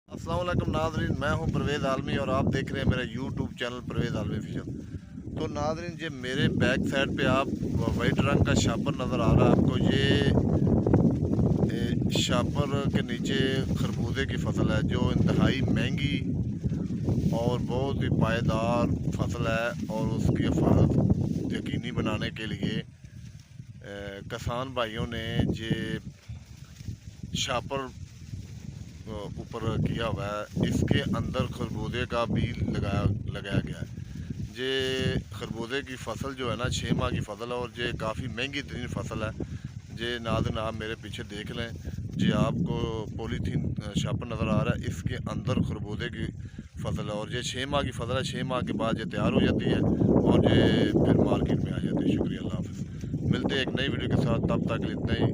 अस्सलाम वालेकुम नाजरीन, मैं हूं परवेज़ आलमी और आप देख रहे हैं मेरा यूट्यूब चैनल परवेज़ आलमी ऑफिशियल। तो नाजरीन, ये मेरे बैक साइड पे आप वाइट रंग का शापर नज़र आ रहा है आपको। ये शापर के नीचे खरबूजे की फसल है जो इंतहाई महंगी और बहुत ही पायदार फसल है। और उसकी हिफाजत यकीनी बनाने के लिए किसान भाइयों ने ये शापर ऊपर किया हुआ है। इसके अंदर खरबूजे का बीज लगाया गया है। ये खरबूजे की फसल जो है ना, 6 माह की फसल है और ये काफ़ी महंगी तरीन फसल है। ये नाज़रीन आप मेरे पीछे देख लें, ये आपको पॉलीथीन शापर नज़र आ रहा है, इसके अंदर खरबूजे की फसल है और ये 6 माह की फसल है। 6 माह के बाद ये तैयार हो जाती है और ये फिर मार्केट में आ जाती है। शुक्रिया, अल्लाह हाफ़िज़। मिलते हैं एक नई वीडियो के साथ, तब तक इतना ही।